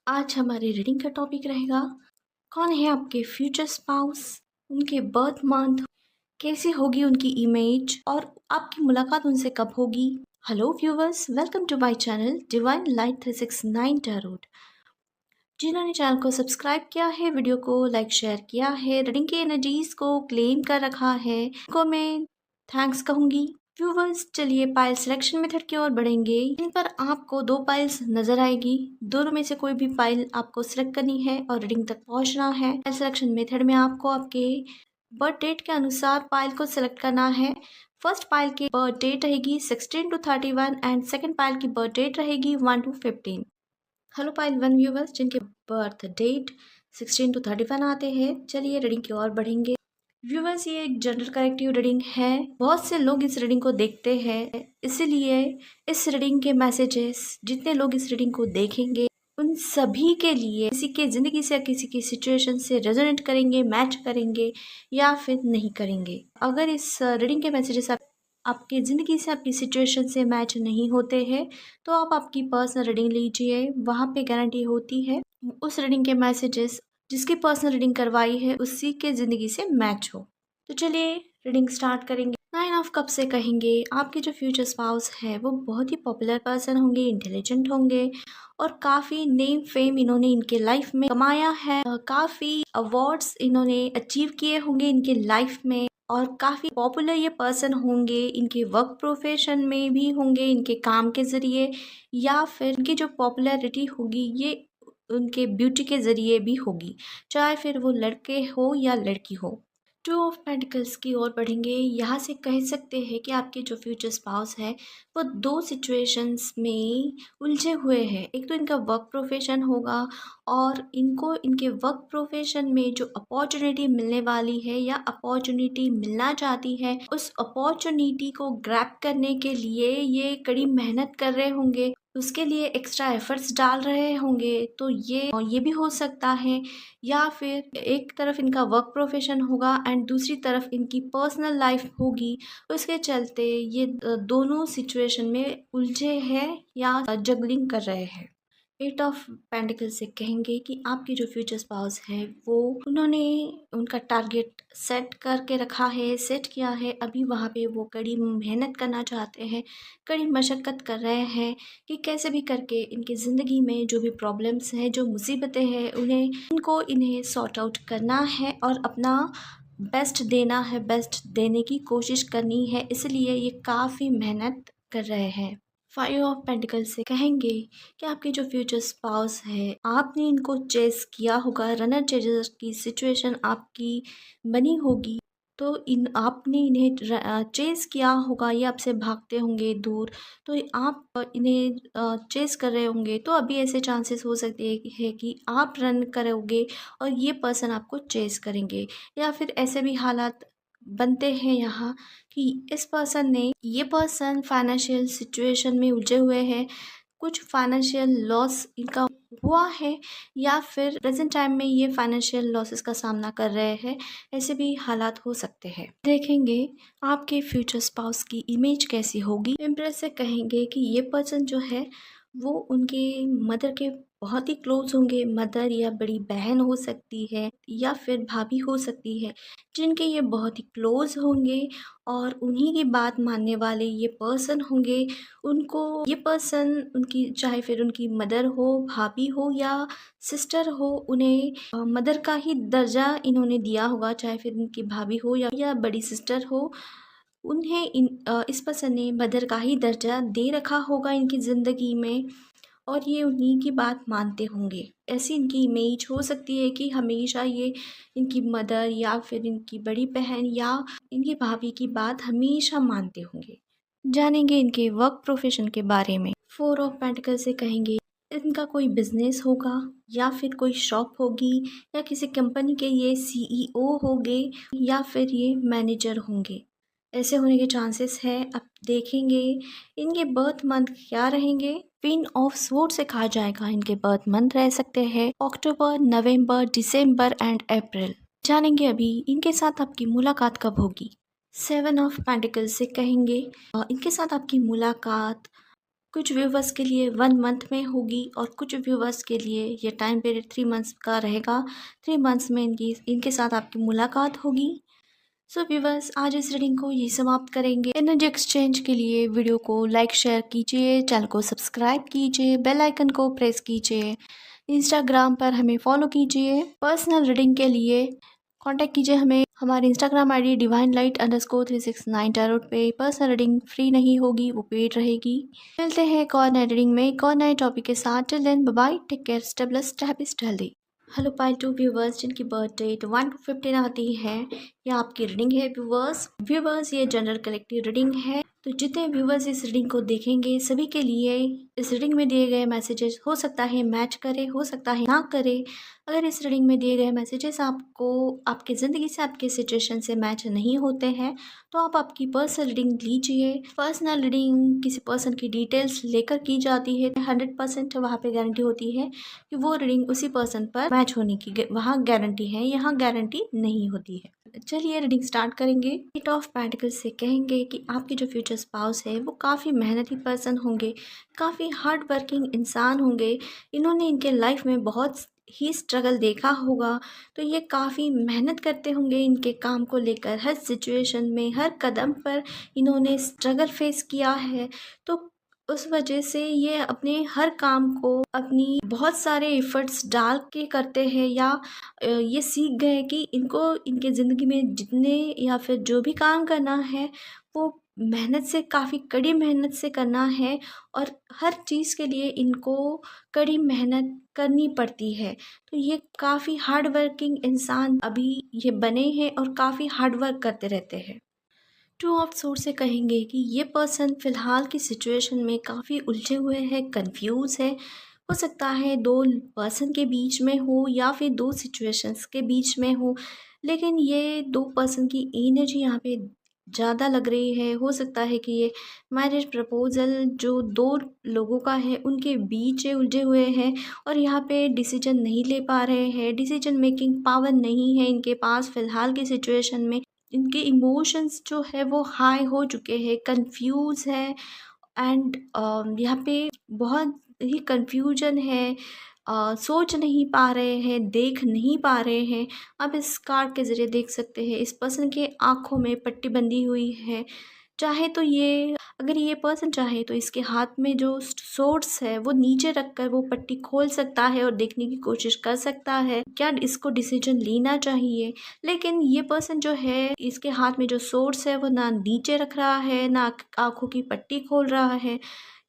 आज हमारे रीडिंग का टॉपिक रहेगा कौन है आपके फ्यूचर स्पाउस, उनके बर्थ मंथ, कैसी होगी उनकी इमेज और आपकी मुलाकात उनसे कब होगी। Hello viewers, welcome to my channel divine light 369 tarot. जिन्होंने चैनल को सब्सक्राइब किया है, वीडियो को लाइक शेयर किया है, रीडिंग की एनर्जीज को क्लेम कर रखा है, उनको मैं थैंक्स कहूँगी। व्यूवर्स, चलिए पाइल सिलेक्शन मेथड की ओर बढ़ेंगे। इन पर आपको दो पाइल्स नजर आएगी, दोनों में से कोई भी पाइल आपको सिलेक्ट करनी है और रीडिंग तक पहुंचना है। पाइल सिलेक्शन मेथड में आपको आपके बर्थ डेट के अनुसार पाइल को सिलेक्ट करना है। फर्स्ट पाइल की बर्थ डेट रहेगी 16 to 31 एंड सेकेंड पाइल की बर्थ डेट रहेगी 1 to 15। Hello pile one viewers, जिनके बर्थ डेट 16 to 31 आते हैं, चलिए रीडिंग की ओर बढ़ेंगे। व्यूवर्स, ये एक जनरल करेक्टिव रीडिंग है। बहुत से लोग इस रीडिंग को देखते हैं, इसीलिए इस रीडिंग के मैसेजेस जितने लोग इस रीडिंग को देखेंगे उन सभी के लिए किसी के ज़िंदगी से किसी की सिचुएशन से रेजोनेट करेंगे, मैच करेंगे या फिर नहीं करेंगे। अगर इस रीडिंग के मैसेजेस आपकी ज़िंदगी से आपकी सिचुएशन से मैच नहीं होते हैं तो आप आपकी पर्सनल रीडिंग लीजिए, वहाँ पे गारंटी होती है उस रीडिंग के मैसेजेस जिसकी पर्सनल रीडिंग करवाई है उसी के ज़िंदगी से मैच हो। तो चलिए रीडिंग स्टार्ट करेंगे। 9 ऑफ कप से कहेंगे आपके जो फ्यूचर स्पाउस है वो बहुत ही पॉपुलर पर्सन होंगे, इंटेलिजेंट होंगे और काफ़ी नेम फेम इन्होंने इनके लाइफ में कमाया है। काफ़ी अवार्ड्स इन्होंने अचीव किए होंगे इनके लाइफ में और काफ़ी पॉपुलर ये पर्सन होंगे, इनके वर्क प्रोफेशन में भी होंगे, इनके काम के ज़रिए या फिर इनकी जो पॉपुलैरिटी होगी ये उनके ब्यूटी के ज़रिए भी होगी, चाहे फिर वो लड़के हो या लड़की हो। 2 ऑफ पेंटिकल्स की ओर बढ़ेंगे। यहाँ से कह सकते हैं कि आपके जो फ्यूचर स्पाउस है वो दो सिचुएशंस में उलझे हुए हैं। एक तो इनका वर्क प्रोफेशन होगा और इनको इनके वर्क प्रोफेशन में जो अपॉर्चुनिटी मिलने वाली है या अपॉर्चुनिटी मिलना चाहती है, उस अपॉर्चुनिटी को ग्रैब करने के लिए ये कड़ी मेहनत कर रहे होंगे, उसके लिए एक्स्ट्रा एफर्ट्स डाल रहे होंगे। तो ये भी हो सकता है, या फिर एक तरफ इनका वर्क प्रोफेशन होगा एंड दूसरी तरफ इनकी पर्सनल लाइफ होगी, उसके चलते ये दोनों सिचुएशन में उलझे हैं या जगलिंग कर रहे हैं। 8 ऑफ पेंटिकल से कहेंगे कि आपकी जो फ्यूचर स्पाउस है वो उन्होंने उनका टारगेट सेट करके रखा है, सेट किया है, अभी वहाँ पे वो कड़ी मेहनत करना चाहते हैं, कड़ी मशक्क़त कर रहे हैं कि कैसे भी करके इनकी ज़िंदगी में जो भी प्रॉब्लम्स हैं, जो मुसीबतें हैं, इन्हें सॉर्ट आउट करना है और अपना बेस्ट देना है, बेस्ट देने की कोशिश करनी है, इसलिए ये काफ़ी मेहनत कर रहे हैं। 5 ऑफ पेंटिकल से कहेंगे कि आपके जो फ्यूचर स्पाउस है आपने इनको चेस किया होगा, रनर चेजर की सिचुएशन आपकी बनी होगी, तो आपने इन्हें चेस किया होगा, ये आपसे भागते होंगे दूर, तो आप इन्हें चेस कर रहे होंगे, तो अभी ऐसे चांसेस हो सकते हैं कि आप रन करोगे और ये पर्सन आपको चेस करेंगे, या फिर ऐसे भी हालात बनते हैं यहाँ कि ये पर्सन फाइनेंशियल सिचुएशन में उलझे हुए हैं, कुछ फाइनेंशियल लॉस इनका हुआ है या फिर प्रेजेंट टाइम में ये फाइनेंशियल लॉसेस का सामना कर रहे हैं, ऐसे भी हालात हो सकते हैं। देखेंगे आपके फ्यूचर स्पाउस की इमेज कैसी होगी। इम्प्रेस से कहेंगे कि ये पर्सन जो है वो उनके मदर के बहुत ही क्लोज होंगे, मदर या बड़ी बहन हो सकती है या फिर भाभी हो सकती है, जिनके ये बहुत ही क्लोज होंगे और उन्हीं की बात मानने वाले ये पर्सन होंगे। उनको ये पर्सन उनकी चाहे फिर उनकी मदर हो, भाभी हो या सिस्टर हो, उन्हें मदर का ही दर्जा इन्होंने दिया होगा, चाहे फिर उनकी भाभी हो या बड़ी सिस्टर हो, उन्हें इस पर्सन ने मदर का ही दर्जा दे रखा होगा इनकी ज़िंदगी में और ये उन्हीं की बात मानते होंगे। ऐसी इनकी इमेज हो सकती है कि हमेशा ये इनकी मदर या फिर इनकी बड़ी बहन या इनकी भाभी की बात हमेशा मानते होंगे। जानेंगे इनके वर्क प्रोफेशन के बारे में। 4 ऑफ पेंटिकल से कहेंगे इनका कोई बिजनेस होगा या फिर कोई शॉप होगी या किसी कंपनी के ये सीईओ होंगे या फिर ये मैनेजर होंगे, ऐसे होने के चांसेस है। अब देखेंगे इनके बर्थ मंथ क्या रहेंगे। क्वीन ऑफ स्वॉर्ड से कहा जाएगा इनके बर्थ मंथ रह सकते हैं अक्टूबर, नवंबर, दिसंबर एंड अप्रैल। जानेंगे अभी इनके साथ आपकी मुलाकात कब होगी। 7 ऑफ पेंटिकल्स से कहेंगे इनके साथ आपकी मुलाकात कुछ व्यूवर्स के लिए 1 मंथ में होगी और कुछ व्यूवर्स के लिए ये टाइम पीरियड 3 मंथ्स का रहेगा। 3 मंथ्स में इनके साथ आपकी मुलाकात होगी। सो व्यूवर्स, आज इस रीडिंग को ये समाप्त करेंगे। एनर्जी एक्सचेंज के लिए वीडियो को लाइक शेयर कीजिए, चैनल को सब्सक्राइब कीजिए, बेल आइकन को प्रेस कीजिए, इंस्टाग्राम पर हमें फॉलो कीजिए। पर्सनल रीडिंग के लिए कांटेक्ट कीजिए हमें। हमारी इंस्टाग्राम आईडी divinelight_369 टैरोट पे। पर्सनल रीडिंग फ्री नहीं होगी, वो पेड रहेगी। मिलते हैं एक और नए रीडिंग में एक और नए टॉपिक के साथ। Till then bye bye, take care, stay blessed, happy, stay healthy. Hello पाई टू व्यूवर्स जिनकी बर्थ डेट 1 to 15 आती है, यह आपकी रीडिंग है व्यूवर्स ये जनरल कलेक्टिव रीडिंग है। तो जितने व्यूवर्स इस रीडिंग को देखेंगे सभी के लिए इस रीडिंग में दिए गए मैसेजेस हो सकता है मैच करे, हो सकता है ना करे। अगर इस रीडिंग में दिए गए मैसेजेस आपको आपकी ज़िंदगी से, आपके सिचुएशन से मैच नहीं होते हैं तो आप आपकी पर्सनल रीडिंग लीजिए। पर्सनल रीडिंग किसी पर्सन की डिटेल्स लेकर की जाती है। 100% वहाँ पे गारंटी होती है कि वो रीडिंग उसी पर्सन पर मैच होने की वहाँ गारंटी है, यहाँ गारंटी नहीं होती है। चलिए रीडिंग स्टार्ट करेंगे। 8 ऑफ पेंटिकल्स से कहेंगे कि आपके जो फ्यूचर स्पाउस है वो काफ़ी मेहनती पर्सन होंगे, काफ़ी हार्ड वर्किंग इंसान होंगे। इन्होंने इनके लाइफ में बहुत ही स्ट्रगल देखा होगा, तो ये काफ़ी मेहनत करते होंगे इनके काम को लेकर। हर सिचुएशन में, हर कदम पर इन्होंने स्ट्रगल फेस किया है, तो उस वजह से ये अपने हर काम को अपनी बहुत सारे एफर्ट्स डाल के करते हैं, या ये सीख गए कि इनको इनके ज़िंदगी में जितने या फिर जो भी काम करना है वो मेहनत से, काफ़ी कड़ी मेहनत से करना है और हर चीज़ के लिए इनको कड़ी मेहनत करनी पड़ती है। तो ये काफ़ी हार्ड वर्किंग इंसान अभी ये बने हैं और काफ़ी हार्ड वर्क करते रहते हैं। 2 ऑफ सोर्स से कहेंगे कि ये पर्सन फ़िलहाल की सिचुएशन में काफ़ी उलझे हुए हैं, कंफ्यूज है। हो सकता है 2 पर्सन के बीच में हो या फिर 2 सिचुएशंस के बीच में हो, लेकिन ये 2 पर्सन की एनर्जी यहाँ पे ज़्यादा लग रही है। हो सकता है कि ये मैरिज प्रपोज़ल जो 2 लोगों का है उनके बीच ये उलझे हुए हैं और यहाँ पे डिसीजन नहीं ले पा रहे हैं। डिसीजन मेकिंग पावर नहीं है इनके पास फ़िलहाल की सिचुएशन में। इनके इमोशंस जो है वो हाई हो चुके हैं, कंफ्यूज है एंड यहाँ पे बहुत ही कंफ्यूजन है। सोच नहीं पा रहे हैं, देख नहीं पा रहे हैं। आप इस कार्ड के ज़रिए देख सकते हैं इस पर्सन के आँखों में पट्टी बंधी हुई है। चाहे तो ये, अगर ये पर्सन चाहे तो इसके हाथ में जो सोर्स है वो नीचे रखकर वो पट्टी खोल सकता है और देखने की कोशिश कर सकता है क्या इसको डिसीजन लेना चाहिए। लेकिन ये पर्सन जो है, इसके हाथ में जो सोर्स है वो ना नीचे रख रहा है, ना आंखों की पट्टी खोल रहा है।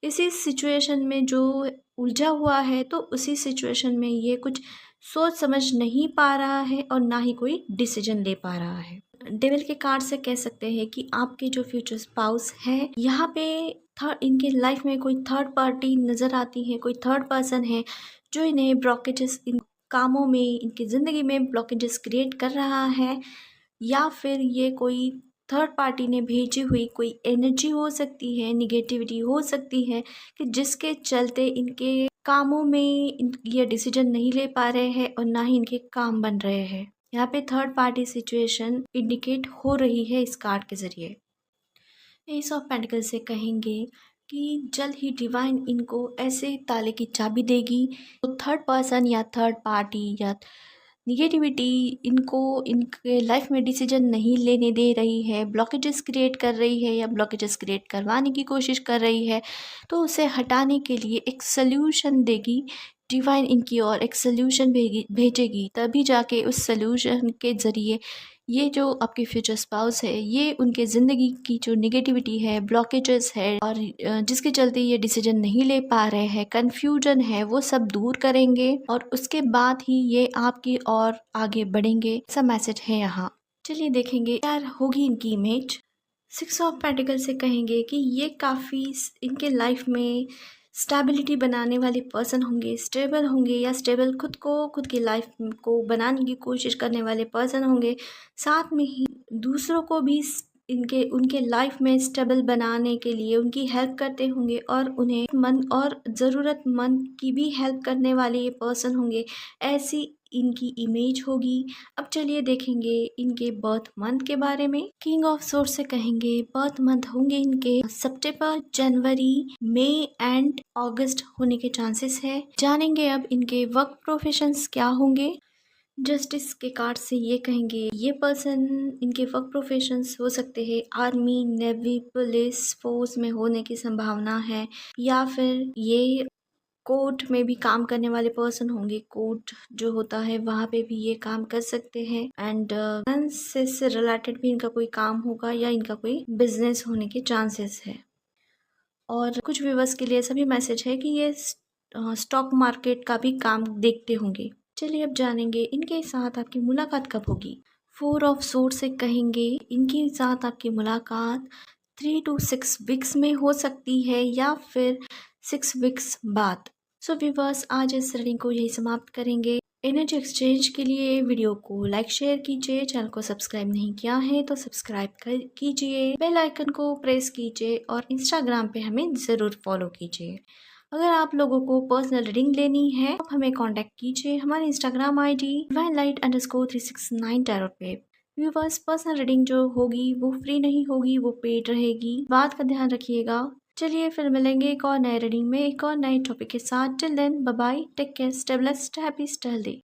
इसी सिचुएशन में जो उलझा हुआ है, तो उसी सिचुएशन में ये कुछ सोच समझ नहीं पा रहा है और ना ही कोई डिसीजन ले पा रहा है। डेविल के कार्ड से कह सकते हैं कि आपके जो फ्यूचर स्पाउस है, यहाँ पे इनके लाइफ में कोई थर्ड पार्टी नज़र आती है, कोई थर्ड पर्सन है जो इन्हें ब्लॉकेजेस, इन कामों में, इनकी ज़िंदगी में ब्लॉकेजेस क्रिएट कर रहा है, या फिर ये कोई थर्ड पार्टी ने भेजी हुई कोई एनर्जी हो सकती है, निगेटिविटी हो सकती है कि जिसके चलते इनके कामों में ये डिसीजन नहीं ले पा रहे हैं और ना ही इनके काम बन रहे हैं। यहाँ पे थर्ड पार्टी सिचुएशन इंडिकेट हो रही है इस कार्ड के ज़रिए। एस ऑफ पेंटिकल से कहेंगे कि जल्द ही डिवाइन इनको ऐसे ताले की चाबी देगी, तो थर्ड पर्सन या थर्ड पार्टी या निगेटिविटी इनको इनके लाइफ में डिसीजन नहीं लेने दे रही है, ब्लॉकेजेस क्रिएट कर रही है या ब्लॉकेजेस क्रिएट करवाने की कोशिश कर रही है, तो उसे हटाने के लिए एक सल्यूशन देगी डिवाइन इनकी ओर, एक सल्यूशन भेजेगी। तभी जाके उस सल्यूशन के ज़रिए ये जो आपके फ्यूचर स्पाउस है, ये उनके ज़िंदगी की जो निगेटिविटी है, ब्लॉकेजेस है और जिसके चलते ये डिसीजन नहीं ले पा रहे हैं, कन्फ्यूजन है, वो सब दूर करेंगे और उसके बाद ही ये आपकी ओर आगे बढ़ेंगे। ऐसा मैसेज है यहाँ। चलिए देखेंगे क्या होगी इनकी इमेज। 6 ऑफ पेंटिकल से कहेंगे कि ये काफ़ी इनके लाइफ में स्टेबिलिटी बनाने वाले पर्सन होंगे, स्टेबल होंगे या स्टेबल खुद की लाइफ को बनाने की कोशिश करने वाले पर्सन होंगे। साथ में ही दूसरों को भी उनके लाइफ में स्टेबल बनाने के लिए उनकी हेल्प करते होंगे और उन्हें मंद और ज़रूरतमंद की भी हेल्प करने वाले ये पर्सन होंगे। ऐसी इनकी इमेज होगी। अब चलिए देखेंगे इनके बर्थ मंथ के बारे में। किंग ऑफ सोर्स से कहेंगे बर्थ मंथ होंगे इनके सितंबर, जनवरी, मई एंड अगस्त होने के चांसेस है। जानेंगे अब इनके वर्क प्रोफेशंस क्या होंगे। जस्टिस के कार्ड से ये कहेंगे ये पर्सन, इनके वर्क प्रोफेशंस हो सकते हैं आर्मी, नेवी, पुलिस फोर्स में होने की संभावना है, या फिर ये कोर्ट में भी काम करने वाले पर्सन होंगे। कोर्ट जो होता है वहाँ पे भी ये काम कर सकते हैं। एंड फाइनेंस से रिलेटेड भी इनका कोई काम होगा या इनका कोई बिजनेस होने के चांसेस है। और कुछ व्यूवर्स के लिए सभी मैसेज है कि ये स्टॉक मार्केट का भी काम देखते होंगे। चलिए अब जानेंगे इनके साथ आपकी मुलाकात कब होगी। 4 ऑफ सोर्ड से कहेंगे इनके साथ आपकी मुलाकात 3 to 6 वीक्स में हो सकती है या फिर 6 वीक्स बाद। सो व्यूवर्स, आज इस रीडिंग को यही समाप्त करेंगे। एनर्जी एक्सचेंज के लिए वीडियो को लाइक शेयर कीजिए, चैनल को सब्सक्राइब नहीं किया है तो सब्सक्राइब कीजिए, बेल आइकन को प्रेस कीजिए और इंस्टाग्राम पे हमें ज़रूर फॉलो कीजिए। अगर आप लोगों को पर्सनल रीडिंग लेनी है आप हमें कांटेक्ट कीजिए हमारे इंस्टाग्राम ID divinelight_369 टैरो पे। व्यूवर्स, पर्सनल रीडिंग जो होगी वो फ्री नहीं होगी, वो पेड रहेगी, बात का ध्यान रखिएगा। चलिए फिर मिलेंगे एक और नए रीडिंग में एक और नए टॉपिक के साथ। Till then bye bye, take care, stay blessed, happy, stay healthy.